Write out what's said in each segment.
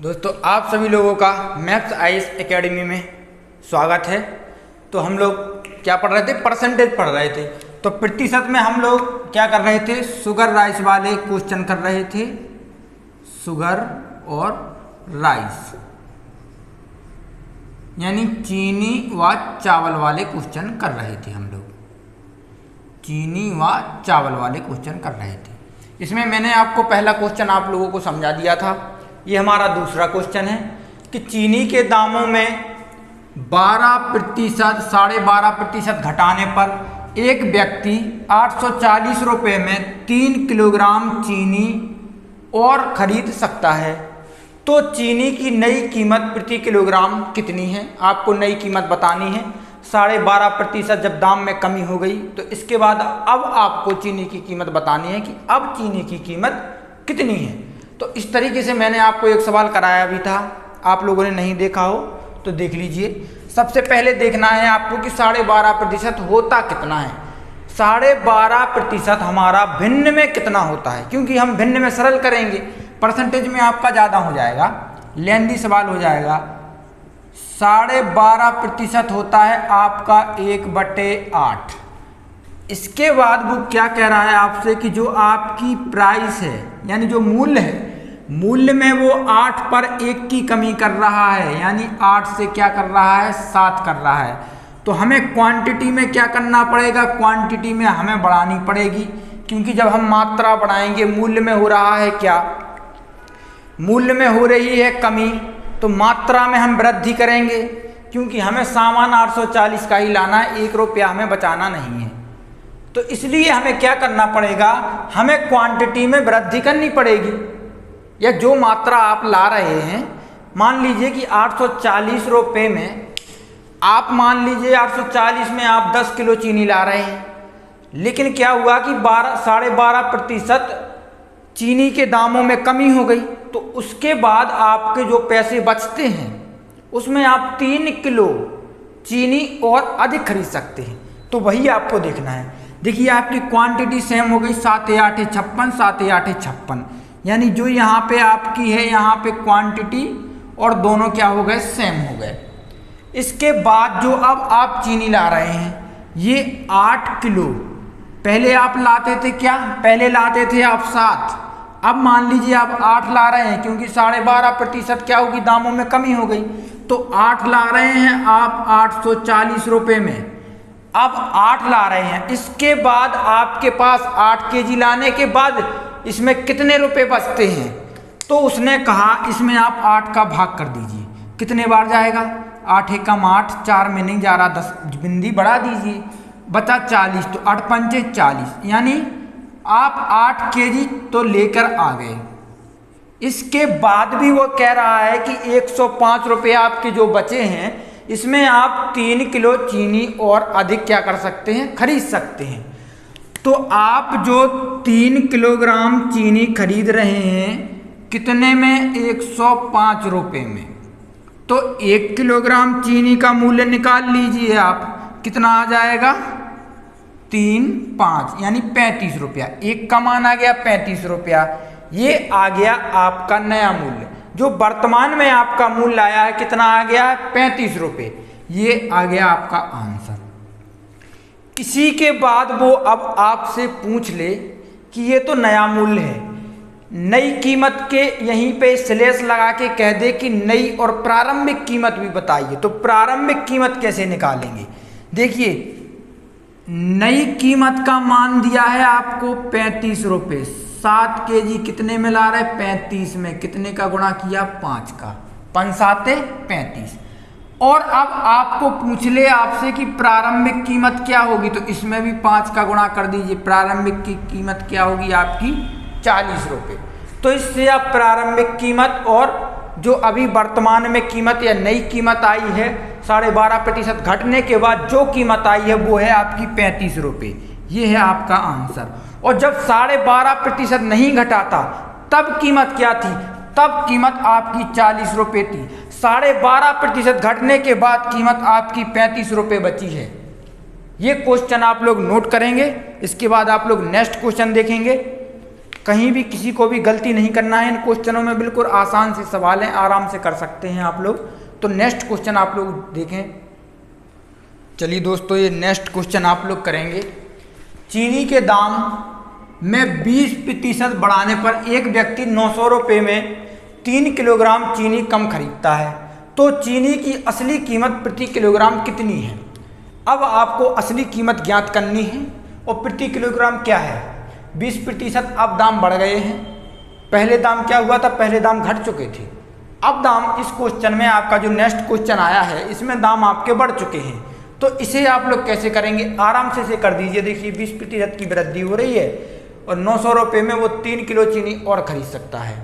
दोस्तों आप सभी लोगों का मैथ्स आईएएस एकेडमी में स्वागत है। तो हम लोग क्या पढ़ रहे थे, परसेंटेज पढ़ रहे थे। तो प्रतिशत में हम लोग क्या कर रहे थे, शुगर राइस वाले क्वेश्चन कर रहे थे। शुगर और राइस यानी चीनी व चावल वाले क्वेश्चन कर रहे थे हम लोग। चीनी व चावल वाले क्वेश्चन कर रहे थे। इसमें मैंने आपको पहला क्वेश्चन आप लोगों को समझा दिया था। ये हमारा दूसरा क्वेश्चन है कि चीनी के दामों में 12% 12.5% घटाने पर एक व्यक्ति 840 रुपये में 3 किलोग्राम चीनी और खरीद सकता है। तो चीनी की नई कीमत प्रति किलोग्राम कितनी है? आपको नई कीमत बतानी है। 12.5% जब दाम में कमी हो गई तो इसके बाद अब आपको चीनी की कीमत बतानी है कि अब चीनी की कीमत कितनी है। तो इस तरीके से मैंने आपको एक सवाल कराया भी था, आप लोगों ने नहीं देखा हो तो देख लीजिए। सबसे पहले देखना है आपको कि 12.5% होता कितना है। 12.5% हमारा भिन्न में कितना होता है, क्योंकि हम भिन्न में सरल करेंगे, परसेंटेज में आपका ज़्यादा हो जाएगा, लेंदी सवाल हो जाएगा। 12.5% होता है आपका 1/8। इसके बाद वो क्या कह रहा है आपसे कि जो आपकी प्राइस है यानी जो मूल्य है, मूल्य में वो 8 पर 1 की कमी कर रहा है, यानी 8 से क्या कर रहा है, 7 कर रहा है। तो हमें क्वांटिटी में क्या करना पड़ेगा, क्वांटिटी में हमें बढ़ानी पड़ेगी, क्योंकि जब हम मात्रा बढ़ाएंगे, मूल्य में हो रहा है क्या, मूल्य में हो रही है कमी, तो मात्रा में हम वृद्धि करेंगे, क्योंकि हमें सामान 840 का ही लाना है, 1 रुपया हमें बचाना नहीं है। तो इसलिए हमें क्या करना पड़ेगा, हमें क्वांटिटी में वृद्धि करनी पड़ेगी। या जो मात्रा आप ला रहे हैं, मान लीजिए कि 840 रुपये में आप मान लीजिए 840 में आप 10 किलो चीनी ला रहे हैं, लेकिन क्या हुआ कि 12.5% चीनी के दामों में कमी हो गई। तो उसके बाद आपके जो पैसे बचते हैं उसमें आप 3 किलो चीनी और अधिक खरीद सकते हैं। तो वही आपको देखना है। देखिए आपकी क्वांटिटी सेम हो गई, 7 8 56, 7 8 56, यानी जो यहाँ पे आपकी है, यहाँ पे क्वांटिटी और दोनों क्या हो गए, सेम हो गए। इसके बाद जो अब आप चीनी ला रहे हैं, ये 8 किलो, पहले आप लाते थे क्या, पहले लाते थे आप 7, अब मान लीजिए आप 8 ला रहे हैं, क्योंकि 12.5% क्या होगी, दामों में कमी हो गई। तो 8 ला रहे हैं आप 840 रुपये में, अब 8 ला रहे हैं। इसके बाद आपके पास 8 केजी लाने के बाद इसमें कितने रुपए बचते हैं, तो उसने कहा इसमें आप 8 का भाग कर दीजिए। कितने बार जाएगा, 8 एकम 8, 4 में नहीं जा रहा, 10 बिंदी बढ़ा दीजिए, बचा 40, तो 8 पंचे 40, यानी आप 8 केजी तो लेकर आ गए। इसके बाद भी वो कह रहा है कि 105 रुपये आपके जो बचे हैं, इसमें आप 3 किलो चीनी और अधिक क्या कर सकते हैं, खरीद सकते हैं। तो आप जो 3 किलोग्राम चीनी खरीद रहे हैं, कितने में, 105 रुपये में। तो 1 किलोग्राम चीनी का मूल्य निकाल लीजिए आप, कितना आ जाएगा, 3 5 यानी 35 रुपया। 1 का मान आ गया 35 रुपया। ये आ गया आपका नया मूल्य। जो वर्तमान में आपका मूल्य आया है, कितना आ गया है, 35 रुपये। ये आ गया आपका आंसर। इसी के बाद वो अब आपसे पूछ ले कि ये तो नया मूल्य है, नई कीमत के यहीं पे स्लैश लगा के कह दे कि नई और प्रारंभिक कीमत भी बताइए। तो प्रारंभिक कीमत कैसे निकालेंगे, देखिए नई कीमत का मान दिया है आपको 35 रुपये। 7 केजी कितने में ला रहे, 35 में, कितने का गुणा किया, 5 का, 5 7 35। और अब आपको पूछ ले आपसे कि प्रारंभिक कीमत क्या होगी, तो इसमें भी 5 का गुणा कर दीजिए। प्रारंभिक की कीमत क्या होगी आपकी, 40 रुपये। तो इससे आप प्रारंभिक कीमत और जो अभी वर्तमान में कीमत या नई कीमत आई है, 12.5% घटने के बाद जो कीमत आई है वो है आपकी 35 रुपये। ये है आपका आंसर। और जब 12.5% नहीं घटाता तब कीमत क्या थी, तब कीमत आपकी 40 रुपये थी। 12.5% घटने के बाद कीमत आपकी 35 रुपये बची है। ये क्वेश्चन आप लोग नोट करेंगे। इसके बाद आप लोग नेक्स्ट क्वेश्चन देखेंगे। कहीं भी किसी को भी गलती नहीं करना है। इन क्वेश्चनों में बिल्कुल आसान से सवाल हैं, आराम से कर सकते हैं आप लोग। तो नेक्स्ट क्वेश्चन आप लोग देखें। चलिए दोस्तों, ये नेक्स्ट क्वेश्चन आप लोग करेंगे। चीनी के दाम में 20% बढ़ाने पर एक व्यक्ति 900 रुपये में 3 किलोग्राम चीनी कम खरीदता है, तो चीनी की असली कीमत प्रति किलोग्राम कितनी है? अब आपको असली कीमत ज्ञात करनी है और प्रति किलोग्राम क्या है। 20% अब दाम बढ़ गए हैं। पहले दाम क्या हुआ था? पहले दाम घट चुके थे। अब दाम इस क्वेश्चन में आपका जो नेक्स्ट क्वेश्चन आया है इसमें दाम आपके बढ़ चुके हैं। तो इसे आप लोग कैसे करेंगे? आराम से इसे कर दीजिए। देखिए 20% की वृद्धि हो रही है और 900 रुपये में वो 3 किलो चीनी और खरीद सकता है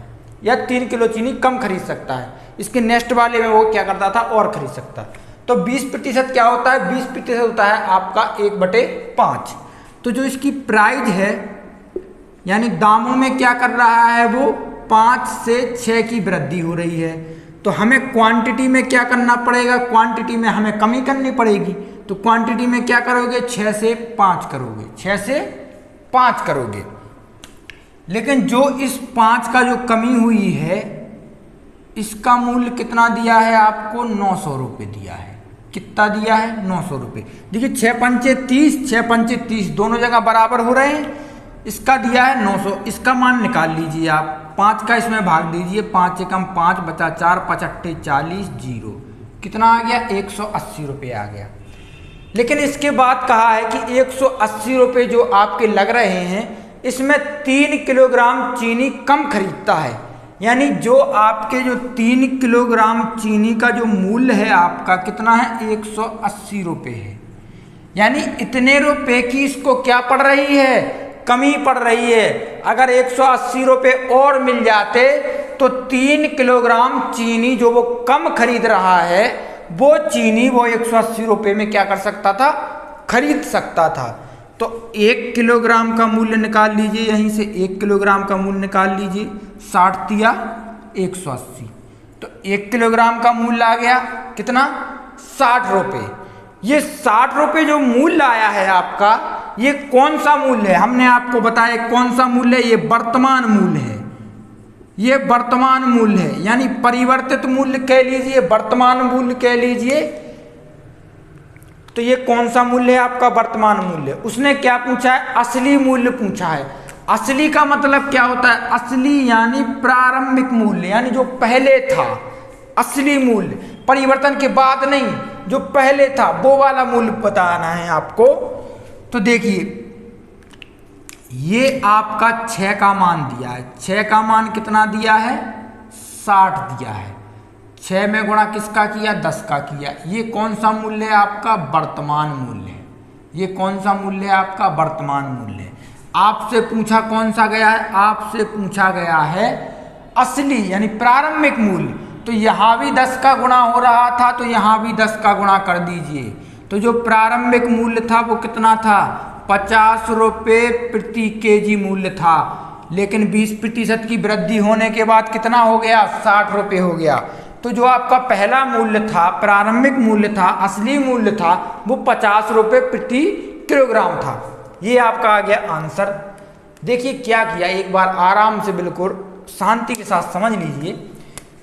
या 3 किलो चीनी कम खरीद सकता है। इसके नेक्स्ट वाले में वो क्या करता था? और खरीद सकता। तो 20% क्या होता है? 20% होता है आपका 1/5। तो जो इसकी प्राइस है यानी दामों में क्या कर रहा है? वो 5 से 6 की वृद्धि हो रही है। तो हमें क्वांटिटी में क्या करना पड़ेगा? क्वांटिटी में हमें कमी करनी पड़ेगी। तो क्वांटिटी में क्या करोगे? 6 से 5 करोगे, 6 से 5 करोगे। लेकिन जो इस 5 का जो कमी हुई है इसका मूल्य कितना दिया है आपको? 900 रुपये दिया है। कितना दिया है? 900 रुपये। देखिए 6 पंचे 30, 6 पंचे 30 दोनों जगह बराबर हो रहे हैं। इसका दिया है 900। इसका मान निकाल लीजिए आप। 5 का इसमें भाग दीजिए। 5 एकम 5 बचा 4, 5 अट्ठे 40, 0 कितना आ गया? 180 रुपये आ गया। लेकिन इसके बाद कहा है कि 180 रुपये जो आपके लग रहे हैं इसमें 3 किलोग्राम चीनी कम खरीदता है। यानी जो आपके जो 3 किलोग्राम चीनी का जो मूल्य है आपका कितना है? 180 रुपये है। यानी इतने रुपए की इसको क्या पड़ रही है? कमी पड़ रही है। अगर 180 रुपये और मिल जाते तो 3 किलोग्राम चीनी जो वो कम खरीद रहा है वो चीनी वो 180 रुपये में क्या कर सकता था? खरीद सकता था। तो 1 किलोग्राम का मूल्य निकाल लीजिए। यहीं से 1 किलोग्राम का मूल्य निकाल लीजिए। 60 दिया 180, तो 1 किलोग्राम का मूल्य आ गया कितना? 60 रुपये। ये 60 रुपये जो मूल्य आया है आपका, ये कौन सा मूल्य है? हमने आपको बताया कौन सा मूल्य है। ये वर्तमान मूल्य है। ये वर्तमान मूल्य है, यानी परिवर्तित मूल्य कह लीजिए, वर्तमान मूल्य कह लीजिए। तो ये कौन सा मूल्य है आपका? वर्तमान मूल्य। उसने क्या पूछा है? असली मूल्य पूछा है। असली का मतलब क्या होता है? असली यानी प्रारंभिक मूल्य, यानी जो पहले था। असली मूल्य, परिवर्तन के बाद नहीं, जो पहले था वो वाला मूल्य बताना है आपको। तो देखिए ये आपका 6 का मान दिया है। 6 का मान कितना दिया है? 60 दिया है। 6 में गुणा किसका किया? 10 का किया। ये कौन सा मूल्य है आपका? वर्तमान मूल्य है। ये कौन सा मूल्य है आपका? वर्तमान मूल्य है। आपसे पूछा कौन सा गया है? आपसे पूछा गया है असली यानी प्रारंभिक मूल्य। तो यहाँ भी 10 का गुणा हो रहा था, तो यहाँ भी 10 का गुणा कर दीजिए। तो जो प्रारंभिक मूल्य था वो कितना था? 50 रुपये प्रति केजी मूल्य था। लेकिन 20% की वृद्धि होने के बाद कितना हो गया? 60 रुपये हो गया। तो जो आपका पहला मूल्य था, प्रारंभिक मूल्य था, असली मूल्य था, वो 50 रुपये प्रति किलोग्राम था। ये आपका आ गया आंसर। देखिए क्या किया, एक बार आराम से बिल्कुल शांति के साथ समझ लीजिए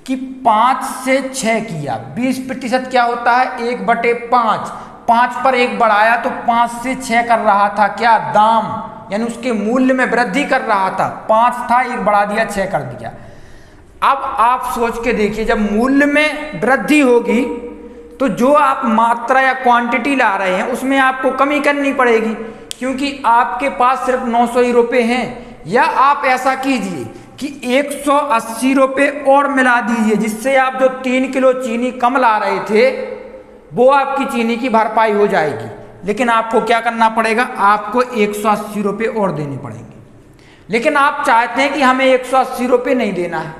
कि 5 से 6 किया। 20% क्या होता है? 1/5। 5 पर 1 बढ़ाया तो 5 से 6 कर रहा था क्या? दाम, यानी उसके मूल्य में वृद्धि कर रहा था। 5 था, 1 बढ़ा दिया, 6 कर दिया। अब आप सोच के देखिए, जब मूल्य में वृद्धि होगी तो जो आप मात्रा या क्वांटिटी ला रहे हैं उसमें आपको कमी करनी पड़ेगी, क्योंकि आपके पास सिर्फ 900 ही रुपये हैं। या आप ऐसा कीजिए कि 180 रुपये और मिला दीजिए, जिससे आप जो 3 किलो चीनी कम ला रहे थे वो आपकी चीनी की भरपाई हो जाएगी। लेकिन आपको क्या करना पड़ेगा? आपको 180 रुपये और देने पड़ेंगे। लेकिन आप चाहते हैं कि हमें 180 रुपये नहीं देना है,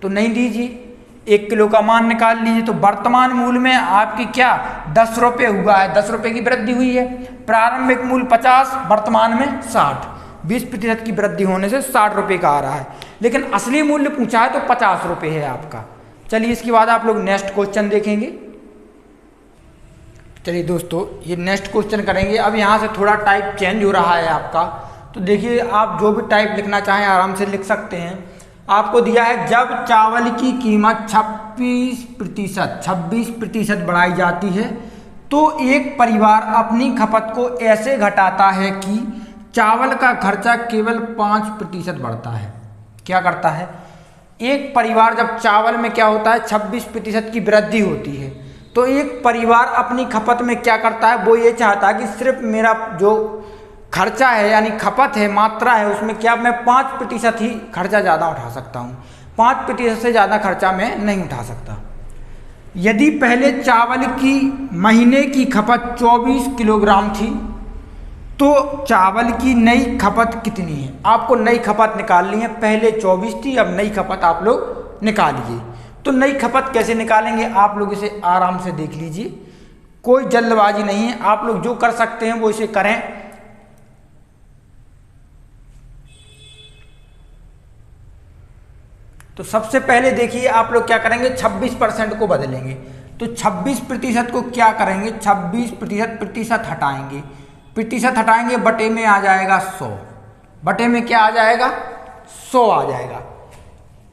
तो नहीं दीजिए। 1 किलो का मान निकाल लीजिए। तो वर्तमान मूल्य में आपकी क्या 10 रुपये हुआ है, 10 रुपये की वृद्धि हुई है। प्रारंभिक मूल्य 50, वर्तमान में 60। 20% की वृद्धि होने से 60 रुपये का आ रहा है। लेकिन असली मूल्य पूछा है तो 50 रुपये है आपका। चलिए इसके बाद आप लोग नेक्स्ट क्वेश्चन देखेंगे। चलिए दोस्तों ये नेक्स्ट क्वेश्चन करेंगे। अब यहाँ से थोड़ा टाइप चेंज हो रहा है आपका, तो देखिए आप जो भी टाइप लिखना चाहें आराम से लिख सकते हैं। आपको दिया है जब चावल की कीमत 26% बढ़ाई जाती है तो एक परिवार अपनी खपत को ऐसे घटाता है कि चावल का खर्चा केवल 5% बढ़ता है। क्या करता है? एक परिवार, जब चावल में क्या होता है 26% की वृद्धि होती है, तो एक परिवार अपनी खपत में क्या करता है, वो ये चाहता है कि सिर्फ मेरा जो खर्चा है यानी खपत है, मात्रा है, उसमें क्या मैं 5% ही खर्चा ज़्यादा उठा सकता हूँ, 5% से ज़्यादा खर्चा मैं नहीं उठा सकता। यदि पहले चावल की महीने की खपत 24 किलोग्राम थी तो चावल की नई खपत कितनी है? आपको नई खपत निकालनी है। पहले 24 थी, अब नई खपत आप लोग निकालिए। तो नई खपत कैसे निकालेंगे आप लोग इसे आराम से देख लीजिए, कोई जल्दबाजी नहीं है। आप लोग जो कर सकते हैं वो इसे करें। तो सबसे पहले देखिए आप लोग क्या करेंगे, 26% को बदलेंगे। तो 26% को क्या करेंगे, 26% प्रतिशत हटाएंगे, प्रतिशत हटाएंगे, बटे में आ जाएगा 100, बटे में क्या आ जाएगा 100 आ जाएगा।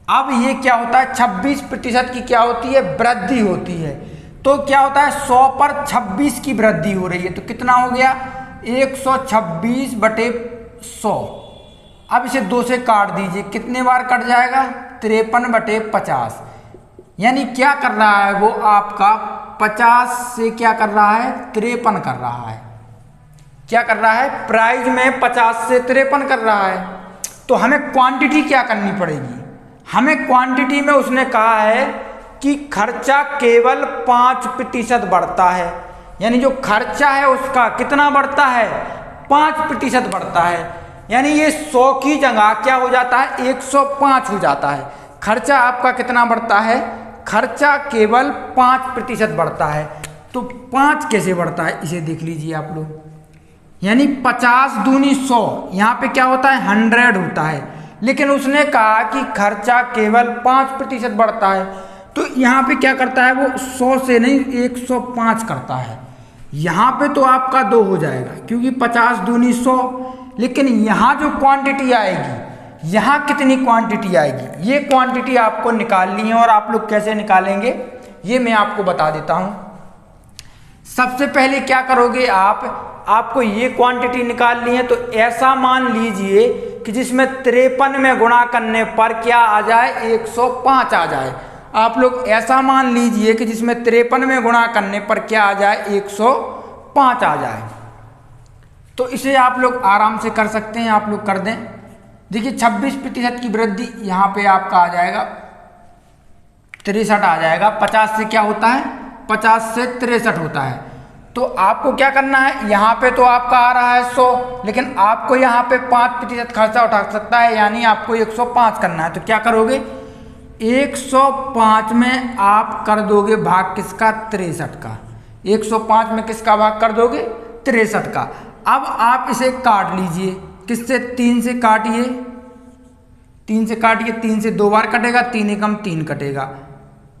अब ये क्या होता है, 26% की क्या होती है, वृद्धि होती है। तो क्या होता है 100 पर 26 की वृद्धि हो रही है, तो कितना हो गया 126 बटे 100। अब इसे 2 से काट दीजिए, कितने बार कट जाएगा 53 बटे 50। यानी क्या कर रहा है वो आपका 50 से क्या कर रहा है 53 कर रहा है। क्या कर रहा है, प्राइस में 50 से 53 कर रहा है। तो हमें क्वांटिटी क्या करनी पड़ेगी, हमें क्वांटिटी में उसने कहा है कि खर्चा केवल 5% बढ़ता है, यानी जो खर्चा है उसका कितना बढ़ता है 5% बढ़ता है। यानी ये 100 की जगह क्या हो जाता है 105 हो जाता है। खर्चा आपका कितना बढ़ता है, खर्चा केवल 5% बढ़ता है। तो 5 कैसे बढ़ता है इसे देख लीजिए आप लोग, यानी 50 दूनी 100, यहाँ पे क्या होता है 100 होता है, लेकिन उसने कहा कि खर्चा केवल 5% बढ़ता है। तो यहाँ पे क्या करता है वो 100 से नहीं 105 करता है। यहाँ पे तो आपका 2 हो जाएगा क्योंकि 50 दूनी 100, लेकिन यहाँ जो क्वांटिटी आएगी, यहाँ कितनी क्वांटिटी आएगी, ये क्वांटिटी आपको निकालनी है। और आप लोग कैसे निकालेंगे ये मैं आपको बता देता हूँ। सबसे पहले क्या करोगे आपको ये क्वांटिटी निकालनी है। तो ऐसा मान लीजिए कि जिसमें 53 में गुणा करने पर क्या आ जाए 105 आ जाए। आप लोग ऐसा मान लीजिए कि जिसमें 53 में गुणा करने पर क्या आ जाए 105 आ जाए। तो इसे आप लोग आराम से कर सकते हैं, आप लोग कर दें। देखिए 26% की वृद्धि यहाँ पे आपका आ जाएगा 63 आ जाएगा। 50 से क्या होता है 50 से 63 होता है। तो आपको क्या करना है, यहाँ पे तो आपका आ रहा है 100, लेकिन आपको यहाँ पे 5% खर्चा उठा सकता है, यानी आपको 105 करना है। तो क्या करोगे 105 में आप कर दोगे भाग किसका 63 का, 105 में किसका भाग कर दोगे 63 का। अब आप इसे काट लीजिए, किससे 3 से काटिए, 3 से काटिए, 3 से 2 बार कटेगा, 3 एकम 3 कटेगा।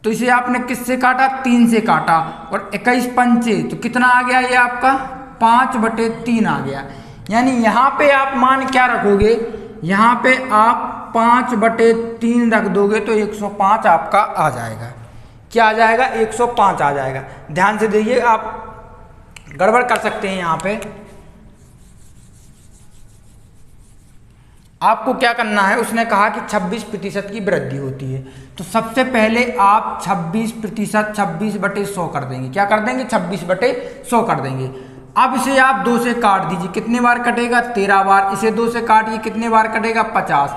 तो इसे आपने किससे काटा 3 से काटा, और 21 पंचे तो कितना आ गया ये आपका 5/3 आ गया। यानी यहाँ पे आप मान क्या रखोगे, यहाँ पे आप 5/3 रख दोगे तो 105 आपका आ जाएगा। क्या आ जाएगा 105 आ जाएगा। ध्यान से देखिए, आप गड़बड़ कर सकते हैं। यहाँ पे आपको क्या करना है, उसने कहा कि 26% की वृद्धि होती है। तो सबसे पहले आप 26% 26/100 कर देंगे। क्या कर देंगे 26/100 कर देंगे। अब इसे आप 2 से काट दीजिए, कितने बार कटेगा 13 बार। इसे 2 से काटिए, कितने बार कटेगा 50।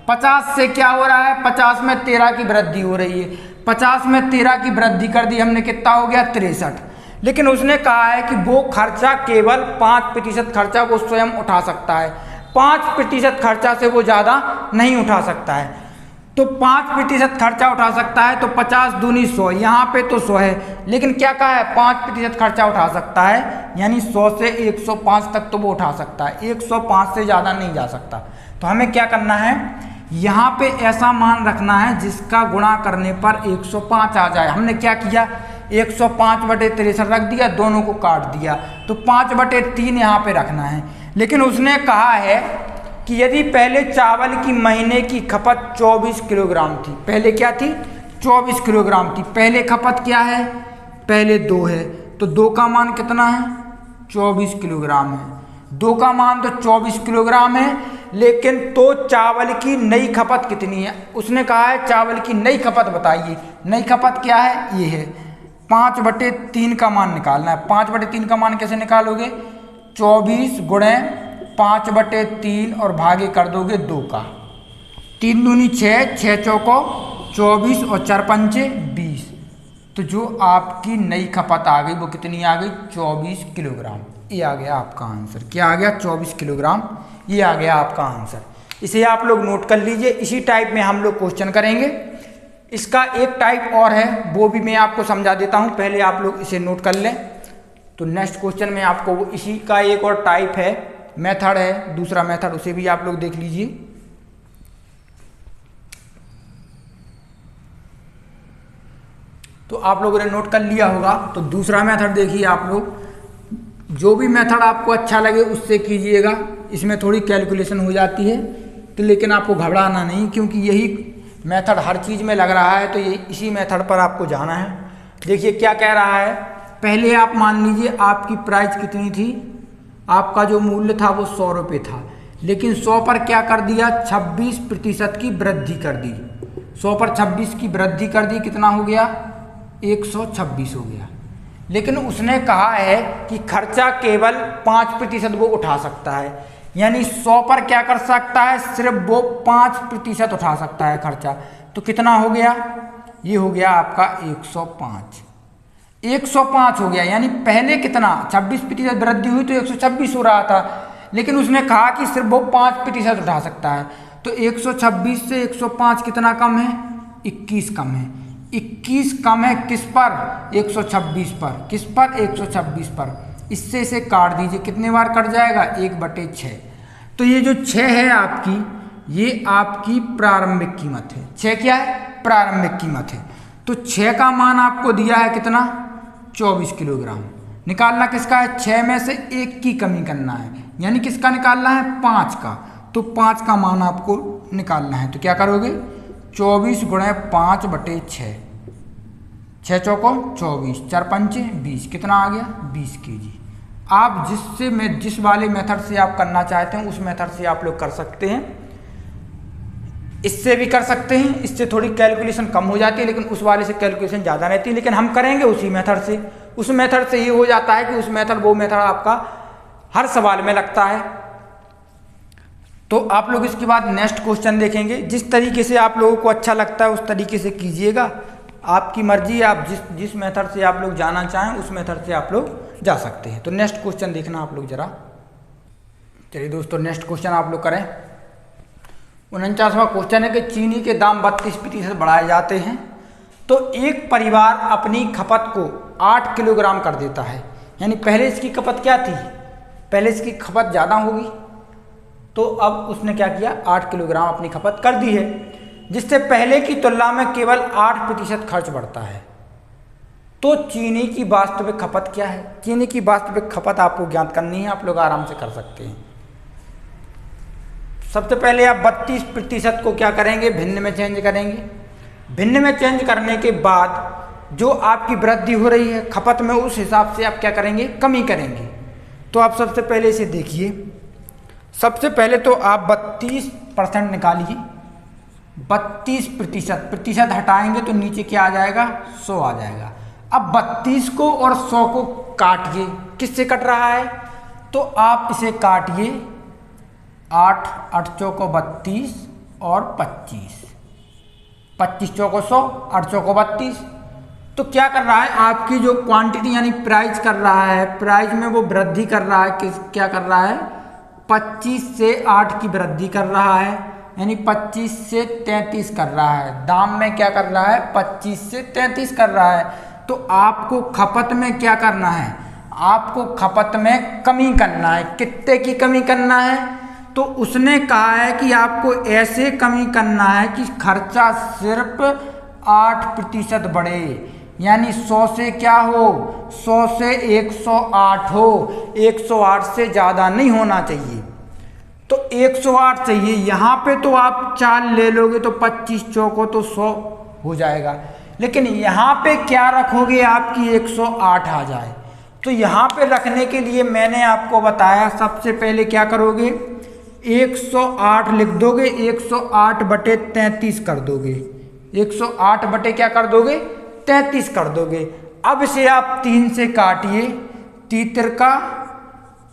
50 से क्या हो रहा है 50 में 13 की वृद्धि हो रही है। 50 में 13 की वृद्धि कर दी हमने, कितना हो गया 63। लेकिन उसने कहा है कि वो खर्चा केवल 5% खर्चा वो स्वयं उठा सकता है, 5% खर्चा से वो ज़्यादा नहीं उठा सकता है। तो 5% खर्चा उठा सकता है, तो 50 दूनी 100, यहाँ पे तो 100 है, लेकिन क्या कहा है 5% खर्चा उठा सकता है, यानी 100 से 105 तक तो वो उठा सकता है, 105 से ज़्यादा नहीं जा सकता। तो हमें क्या करना है, यहाँ पे ऐसा मान रखना है जिसका गुणा करने पर 105 आ जाए। हमने क्या किया 105/63 रख दिया, दोनों को काट दिया, तो 5/3 यहाँ पे रखना है। लेकिन उसने कहा है कि यदि पहले चावल की महीने की खपत 24 किलोग्राम थी, पहले क्या थी 24 किलोग्राम थी, पहले खपत क्या है, पहले 2 है, तो 2 का मान कितना है 24 किलोग्राम है, 2 का मान तो 24 किलोग्राम है, लेकिन तो चावल की नई खपत कितनी है, उसने कहा है चावल की नई खपत बताइए। नई खपत क्या है, ये है 5/3 का मान निकालना है। 5/3 का मान कैसे निकालोगे, 24 गुणे 5/3 और भागे कर दोगे 2 का, 3 दूनी 6, 6 चौको 24 और 4 पंचे 20, तो जो आपकी नई खपत आ गई वो कितनी आ गई 24 किलोग्राम। ये आ गया आपका आंसर, क्या आ गया 24 किलोग्राम, ये आ गया आपका आंसर। इसे आप लोग नोट कर लीजिए। इसी टाइप में हम लोग क्वेश्चन करेंगे। इसका एक टाइप और है, वो भी मैं आपको समझा देता हूँ, पहले आप लोग इसे नोट कर लें। तो नेक्स्ट क्वेश्चन में आपको वो इसी का एक और टाइप है, मेथड है, दूसरा मेथड, उसे भी आप लोग देख लीजिए। तो आप लोगों ने नोट कर लिया होगा। तो दूसरा मेथड देखिए आप लोग, जो भी मेथड आपको अच्छा लगे उससे कीजिएगा। इसमें थोड़ी कैलकुलेशन हो जाती है, तो लेकिन आपको घबराना नहीं, क्योंकि यही मेथड हर चीज़ में लग रहा है, तो ये इसी मेथड पर आपको जाना है। देखिए क्या कह रहा है, पहले आप मान लीजिए आपकी प्राइस कितनी थी, आपका जो मूल्य था वो 100 रुपये था, लेकिन 100 पर क्या कर दिया 26% की वृद्धि कर दी। 100 पर 26 की वृद्धि कर दी, कितना हो गया 126 हो गया। लेकिन उसने कहा है कि खर्चा केवल 5% वो उठा सकता है, यानी 100 पर क्या कर सकता है, सिर्फ वो 5% उठा सकता है खर्चा। तो कितना हो गया, ये हो गया आपका 105। 105 हो गया, यानी पहले कितना 26% वृद्धि हुई तो 126 हो रहा था, लेकिन उसने कहा कि सिर्फ वो 5% उठा सकता है। तो 126 से 105 कितना कम है, 21 कम है। 21 कम है किस पर, 126 पर, किस पर 126 पर। इससे इसे काट दीजिए, कितने बार कट जाएगा 1/6। तो ये जो 6 है आपकी, ये आपकी प्रारंभिक कीमत है। 6 क्या है, प्रारंभिक कीमत है। तो 6 का मान आपको दिया है कितना 24 किलोग्राम। निकालना किसका है, 6 में से 1 की कमी करना है, यानी किसका निकालना है 5 का। तो 5 का मान आपको निकालना है, तो क्या करोगे 24 गुणे 5/6, 6 चौको 24, 4 पंचे 20, कितना आ गया 20 kg। आप जिस वाले मेथड से आप करना चाहते हैं उस मेथड से आप लोग कर सकते हैं, इससे भी कर सकते हैं। इससे थोड़ी कैलकुलेशन कम हो जाती है, लेकिन उस वाले से कैलकुलेशन ज़्यादा रहती है, लेकिन हम करेंगे उसी मेथड से। उस मेथड से ये हो जाता है कि उस मेथड वो मेथड आपका हर सवाल में लगता है। तो आप लोग इसके बाद नेक्स्ट क्वेश्चन देखेंगे। जिस तरीके से आप लोगों को अच्छा लगता है उस तरीके से कीजिएगा, आपकी मर्जी, आप जिस मेथड से आप लोग जाना चाहें उस मेथड से आप लोग जा सकते हैं। तो नेक्स्ट क्वेश्चन देखना आप लोग जरा। चलिए दोस्तों, नेक्स्ट क्वेश्चन आप लोग करें। 49वां क्वेश्चन है कि चीनी के दाम 32% बढ़ाए जाते हैं, तो एक परिवार अपनी खपत को 8 किलोग्राम कर देता है। यानी पहले इसकी खपत क्या थी, पहले इसकी खपत ज़्यादा होगी, तो अब उसने क्या किया 8 किलोग्राम अपनी खपत कर दी है, जिससे पहले की तुलना में केवल 8% खर्च बढ़ता है। तो चीनी की वास्तविक खपत क्या है, चीनी की वास्तविक खपत आपको ज्ञात करनी है, आप लोग आराम से कर सकते हैं। सबसे पहले आप 32% को क्या करेंगे, भिन्न में चेंज करेंगे। भिन्न में चेंज करने के बाद जो आपकी वृद्धि हो रही है खपत में, उस हिसाब से आप क्या करेंगे, कमी करेंगे। तो आप सबसे पहले इसे देखिए। सबसे पहले तो आप 32% निकालिए। 32% हटाएंगे तो नीचे क्या आ जाएगा 100 आ जाएगा। अब 32 को और 100 को काटिए, किससे कट रहा है, तो आप इसे काटिए 8 8 चौको 32 और 25, 25 चौको 100, 8 चौको 32। तो क्या कर रहा है, आपकी जो क्वांटिटी यानी प्राइस कर रहा है, प्राइस में वो वृद्धि कर रहा है। क्या कर रहा है, 25 से 8 की वृद्धि कर रहा है, यानी 25 से 33 कर रहा है। दाम में क्या कर रहा है, 25 से 33 कर रहा है। तो आपको खपत में क्या करना है, आपको खपत में कमी करना है। कितने की कमी करना है, तो उसने कहा है कि आपको ऐसे कमी करना है कि खर्चा सिर्फ 8% बढ़े, यानी 100 से क्या हो, 100 से 108 हो, 108 से ज़्यादा नहीं होना चाहिए। तो 108 चाहिए। यहाँ पे तो आप 4 ले लोगे तो 25 चौको तो 100 हो जाएगा, लेकिन यहाँ पे क्या रखोगे आपकी 108 आ जाए। तो यहाँ पे रखने के लिए मैंने आपको बताया सबसे पहले क्या करोगे, 108 लिख दोगे, 108 बटे 33 कर दोगे, 108 बटे क्या कर दोगे 33 कर दोगे। अब इसे आप 3 से काटिए, 3 का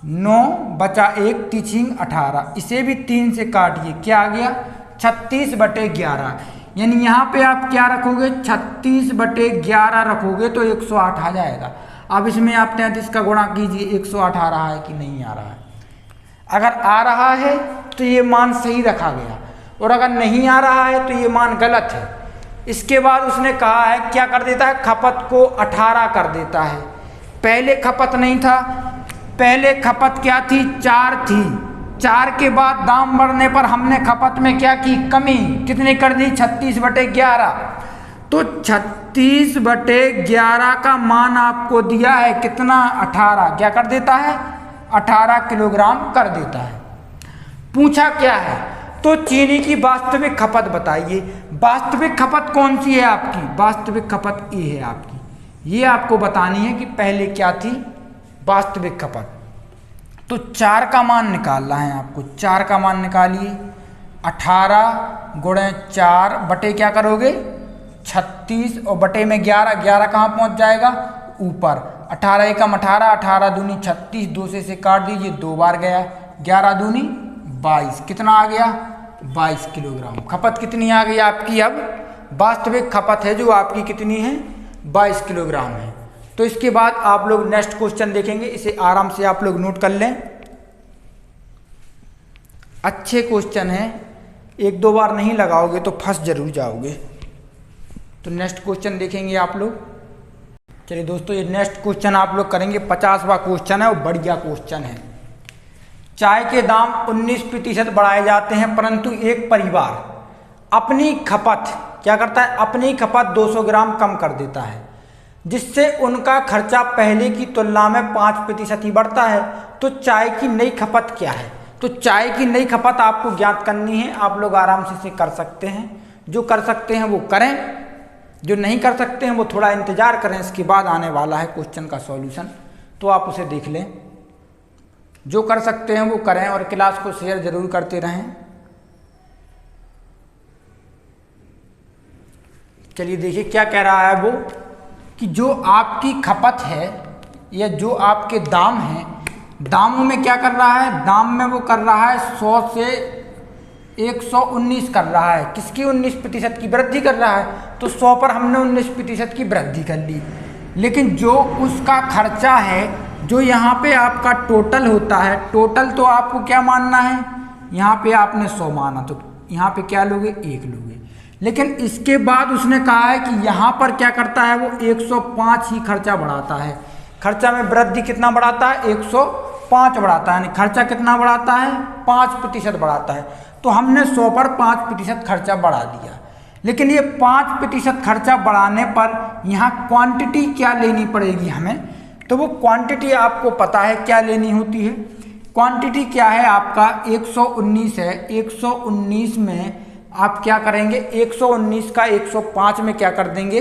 9 बचा 1 तीछिंग 18, इसे भी 3 से काटिए, क्या आ गया 36 बटे 11। यानी यहाँ पे आप क्या रखोगे 36 बटे 11 रखोगे तो 108 आ जाएगा। अब इसमें आप 33 का गुणा कीजिए, 108 आ रहा है कि नहीं आ रहा है। अगर आ रहा है तो ये मान सही रखा गया, और अगर नहीं आ रहा है तो ये मान गलत है। इसके बाद उसने कहा है क्या कर देता है, खपत को 18 कर देता है। पहले खपत नहीं था, पहले खपत क्या थी 4 थी, 4 के बाद दाम बढ़ने पर हमने खपत में क्या की कमी, कितनी कर दी 36 बटे 11। तो 36 बटे 11 का मान आपको दिया है कितना 18, क्या कर देता है 18 किलोग्राम कर देता है। पूछा क्या है, तो चीनी की वास्तविक खपत बताइए। वास्तविक खपत कौन सी है आपकी, वास्तविक खपत ये है आपकी, ये आपको बतानी है कि पहले क्या थी वास्तविक खपत। तो 4 का मान निकालना है आपको, 4 का मान निकालिए, 18 गुणे 4 बटे क्या करोगे 36 और बटे में 11, 11 कहाँ पहुँच जाएगा ऊपर, 18 एकम 18, 18 दूनी 36, 2 से काट दीजिए, 2 बार गया, 11 दूनी 22, कितना आ गया 22 किलोग्राम। खपत कितनी आ गई आपकी, अब वास्तविक खपत है जो आपकी कितनी है 22 किलोग्राम है। तो इसके बाद आप लोग नेक्स्ट क्वेश्चन देखेंगे, इसे आराम से आप लोग नोट कर लें, अच्छे क्वेश्चन हैं, 1-2 बार नहीं लगाओगे तो फंस जरूर जाओगे। तो नेक्स्ट क्वेश्चन देखेंगे आप लोग। चलिए दोस्तों, ये नेक्स्ट क्वेश्चन आप लोग करेंगे, 50वां क्वेश्चन है और बढ़िया क्वेश्चन है। चाय के दाम 19% बढ़ाए जाते हैं, परंतु एक परिवार अपनी खपत क्या करता है, अपनी खपत 200 ग्राम कम कर देता है, जिससे उनका खर्चा पहले की तुलना में 5% ही बढ़ता है। तो चाय की नई खपत क्या है। तो चाय की नई खपत आपको ज्ञात करनी है, आप लोग आराम से इसे कर सकते हैं, जो कर सकते हैं वो करें, जो नहीं कर सकते हैं वो थोड़ा इंतजार करें, इसके बाद आने वाला है क्वेश्चन का सॉल्यूशन, तो आप उसे देख लें। जो कर सकते हैं वो करें और क्लास को शेयर जरूर करते रहें। चलिए देखिए क्या कह रहा है वो, कि जो आपकी खपत है या जो आपके दाम हैं, दामों में क्या कर रहा है, दाम में वो कर रहा है 100 से 119 कर रहा है, किसकी 19% की वृद्धि कर रहा है। तो 100 पर हमने 19% की वृद्धि कर ली, लेकिन जो उसका खर्चा है, जो यहाँ पे आपका टोटल होता है, टोटल तो आपको क्या मानना है, यहाँ पे आपने 100 माना तो यहाँ पे क्या लोगे 1 लोगे। लेकिन इसके बाद उसने कहा है कि यहाँ पर क्या करता है वो 105 ही खर्चा बढ़ाता है, खर्चा में वृद्धि कितना बढ़ाता है 105 बढ़ाता है, यानी खर्चा कितना बढ़ाता है 5% बढ़ाता है। तो हमने 100 पर 5% खर्चा बढ़ा दिया, लेकिन ये 5% खर्चा बढ़ाने पर यहाँ क्वांटिटी क्या लेनी पड़ेगी हमें, तो वो क्वांटिटी आपको पता है क्या लेनी होती है। क्वांटिटी क्या है आपका 119 है, 119 में आप क्या करेंगे 119 का 105 में क्या कर देंगे,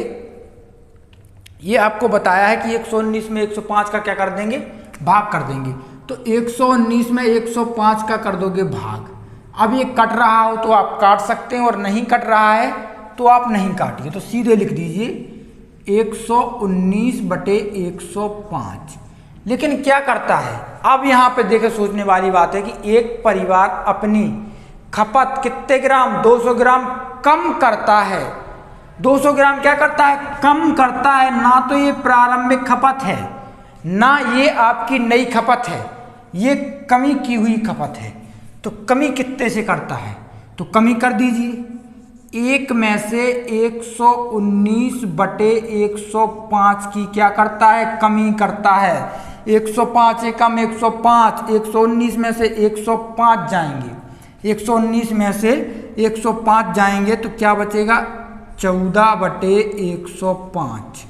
ये आपको बताया है कि 119 में 105 का क्या कर देंगे भाग कर देंगे। तो 119 में 105 का कर दोगे भाग। अब ये कट रहा हो तो आप काट सकते हैं और नहीं कट रहा है तो आप नहीं काटिए, तो सीधे लिख दीजिए 119 बटे 105। लेकिन क्या करता है, अब यहाँ पे देखे सोचने वाली बात है कि एक परिवार अपनी खपत कितने ग्राम 200 ग्राम कम करता है, 200 ग्राम क्या करता है कम करता है, ना तो ये प्रारंभिक खपत है ना ये आपकी नई खपत है, ये कमी की हुई खपत है। तो कमी कितने से करता है, तो कमी कर दीजिए, 1 में से 119 बटे 105 की क्या करता है कमी करता है। 105 एकम 105, 119 में से 105 जाएंगे, 119 में से 105 जाएंगे तो क्या बचेगा 14 बटे 105,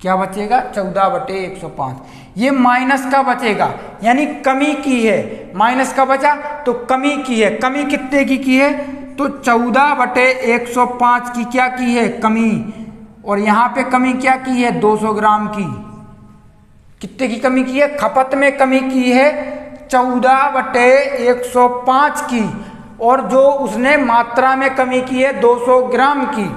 क्या बचेगा 14/105। ये माइनस का बचेगा यानी कमी की है, माइनस का बचा तो कमी की है। कमी कितने की है तो 14/105 की क्या की है कमी, और यहाँ पे कमी क्या की है 200 ग्राम की। कितने की कमी की है, खपत में कमी की है 14/105 की, और जो उसने मात्रा में कमी की है 200 ग्राम की।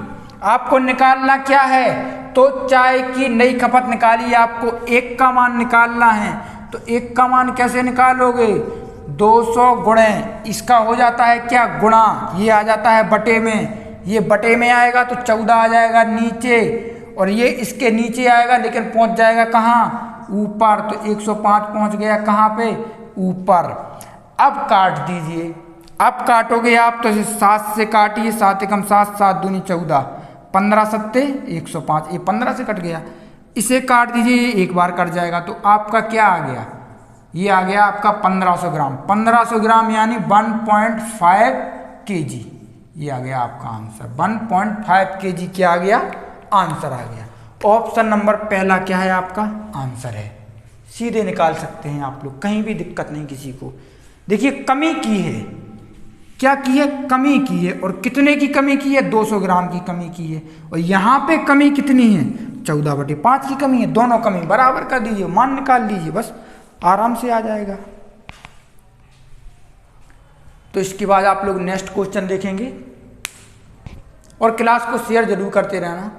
आपको निकालना क्या है तो चाय की नई खपत निकालिए, आपको 1 का मान निकालना है। तो 1 का मान कैसे निकालोगे, 200 गुणे इसका हो जाता है क्या गुणा, ये आ जाता है बटे में, ये बटे में आएगा तो 14 आ जाएगा नीचे, और ये इसके नीचे आएगा लेकिन पहुंच जाएगा कहाँ ऊपर। तो 105 पहुंच गया कहाँ पे ऊपर। अब काट दीजिए, अब काटोगे आप तो 7 से काटिए, 7 एकम 7, 7 दूनी 14, 15 सत्ते 105, ये 15 से कट गया। इसे काट दीजिए, ये एक बार कट जाएगा तो आपका क्या आ गया, ये आ गया आपका 1500 ग्राम। 1500 ग्राम यानी 1.5 kg, ये आ गया आपका आंसर। 1.5 kg क्या आ गया आंसर आ गया। ऑप्शन नंबर पहला क्या है आपका आंसर है, सीधे निकाल सकते हैं आप लोग, कहीं भी दिक्कत नहीं किसी को। देखिए कमी की है, क्या की है कमी की है, और कितने की कमी की है 200 ग्राम की कमी की है, और यहाँ पे कमी कितनी है 14/5 की कमी है। दोनों कमी बराबर कर दीजिए, मान निकाल लीजिए, बस आराम से आ जाएगा। तो इसके बाद आप लोग नेक्स्ट क्वेश्चन देखेंगे, और क्लास को शेयर जरूर करते रहना।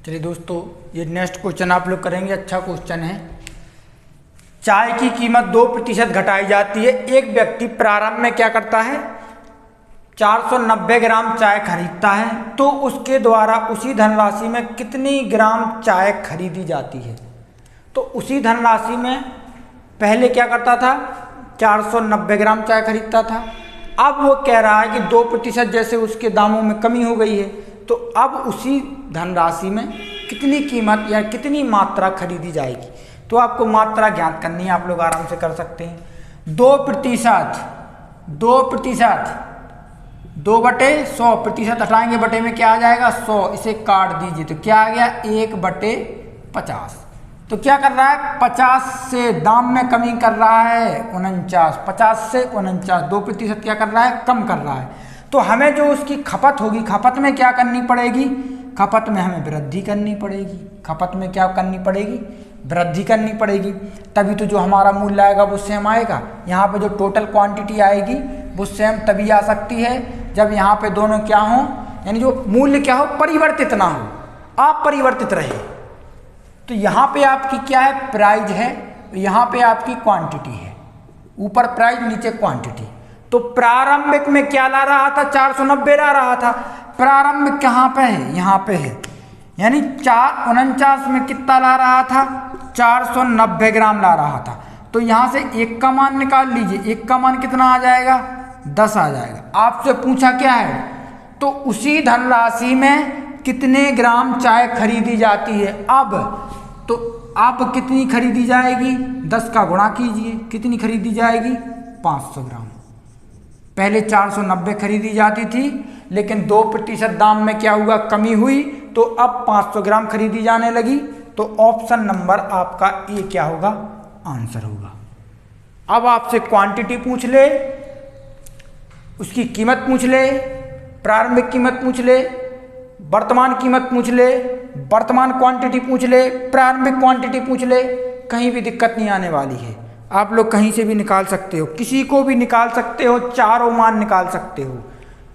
चलिए दोस्तों, ये नेक्स्ट क्वेश्चन आप लोग करेंगे, अच्छा क्वेश्चन है। चाय की कीमत 2% घटाई जाती है। एक व्यक्ति प्रारंभ में क्या करता है 490 ग्राम चाय खरीदता है, तो उसके द्वारा उसी धनराशि में कितनी ग्राम चाय खरीदी जाती है। तो उसी धनराशि में पहले क्या करता था 490 ग्राम चाय खरीदता था, अब वो कह रहा है कि 2% जैसे उसके दामों में कमी हो गई है, तो अब उसी धनराशि में कितनी कीमत या कितनी मात्रा खरीदी जाएगी। तो आपको मात्रा ज्ञात करनी है, आप लोग आराम से कर सकते हैं। 2%, 2/100% हटाएंगे, बटे में क्या आ जाएगा 100, इसे काट दीजिए तो क्या आ गया 1/50। तो क्या कर रहा है 50 से दाम में कमी कर रहा है 49, 50 से 49, 2% क्या कर रहा है कम कर रहा है। तो हमें जो उसकी खपत होगी, खपत में क्या करनी पड़ेगी, खपत में हमें वृद्धि करनी पड़ेगी। खपत में क्या करनी पड़ेगी वृद्धि करनी पड़ेगी, तभी तो जो हमारा मूल्य आएगा वो सेम आएगा। यहाँ पे जो टोटल क्वांटिटी आएगी वो सेम तभी आ सकती है जब यहाँ पे दोनों क्या हो, यानी जो मूल्य क्या हो परिवर्तित ना हो, अपरिवर्तित रहे। तो यहाँ पे आपकी क्या है प्राइस है, यहाँ पे आपकी क्वांटिटी है, ऊपर प्राइस नीचे क्वांटिटी। तो प्रारंभिक में क्या ला रहा था 490 ला रहा था, प्रारंभिक कहाँ पे है यहाँ पे है, यानी 449 में कितना ला रहा था 490 ग्राम ला रहा था। तो यहाँ से 1 का मान निकाल लीजिए, 1 का मान कितना आ जाएगा 10 आ जाएगा। आपसे पूछा क्या है तो उसी धनराशि में कितने ग्राम चाय खरीदी जाती है। अब तो आप कितनी खरीदी जाएगी 10 का गुणा कीजिए, कितनी खरीदी जाएगी 500 ग्राम। पहले 490 खरीदी जाती थी, लेकिन 2% दाम में क्या हुआ कमी हुई, तो अब 500 ग्राम खरीदी जाने लगी। तो ऑप्शन नंबर आपका ए क्या होगा आंसर होगा। अब आपसे क्वांटिटी पूछ ले, उसकी कीमत पूछ ले, प्रारंभिक कीमत पूछ ले, वर्तमान कीमत पूछ ले, वर्तमान क्वांटिटी पूछ ले, प्रारंभिक क्वांटिटी पूछ ले, कहीं भी दिक्कत नहीं आने वाली है। आप लोग कहीं से भी निकाल सकते हो, किसी को भी निकाल सकते हो, चारों मान निकाल सकते हो।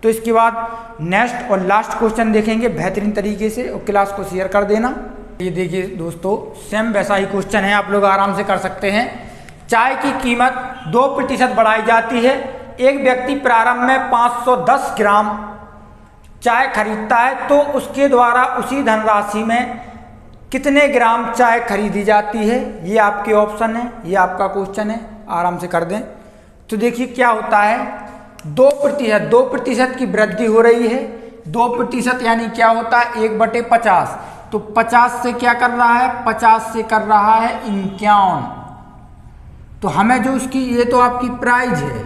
तो इसके बाद नेक्स्ट और लास्ट क्वेश्चन देखेंगे बेहतरीन तरीके से, और क्लास को शेयर कर देना। ये देखिए दोस्तों, सेम वैसा ही क्वेश्चन है, आप लोग आराम से कर सकते हैं। चाय की कीमत 2% बढ़ाई जाती है। एक व्यक्ति प्रारंभ में 510 ग्राम चाय खरीदता है, तो उसके द्वारा उसी धनराशि में कितने ग्राम चाय खरीदी जाती है। ये आपके ऑप्शन है, ये आपका क्वेश्चन है, आराम से कर दें। तो देखिए क्या होता है 2% की वृद्धि हो रही है। 2% यानी क्या होता है 1/50। तो 50 से क्या कर रहा है 50 से कर रहा है 51। तो हमें जो उसकी, ये तो आपकी प्राइस है,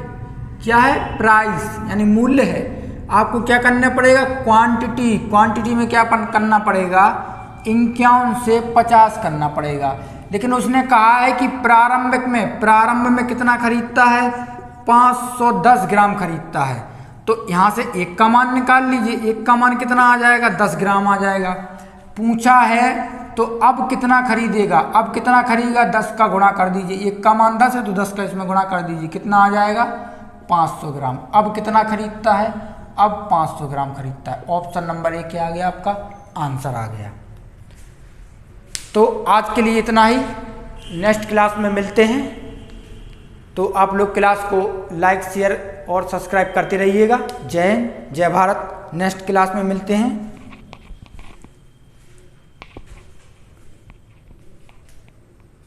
क्या है प्राइस यानी मूल्य है। आपको क्या करना पड़ेगा क्वांटिटी, क्वांटिटी में क्या करना पड़ेगा 51 से 50 करना पड़ेगा। लेकिन उसने कहा है कि प्रारंभ में कितना खरीदता है, 510 ग्राम खरीदता है। तो यहाँ से 1 का मान निकाल लीजिए, 1 का मान कितना आ जाएगा, 10 ग्राम आ जाएगा। पूछा है तो अब कितना खरीदेगा, अब कितना खरीदेगा, 10 का गुणा कर दीजिए, 1 का मान 10 है तो 10 का इसमें गुणा कर दीजिए, कितना आ जाएगा, 500 ग्राम। अब कितना खरीदता है, अब 500 ग्राम खरीदता है। ऑप्शन नंबर 1 क्या आ गया, आपका आंसर आ गया। तो आज के लिए इतना ही, नेक्स्ट क्लास में मिलते हैं। तो आप लोग क्लास को लाइक शेयर और सब्सक्राइब करते रहिएगा। जय हिंद, जय भारत। नेक्स्ट क्लास में मिलते हैं।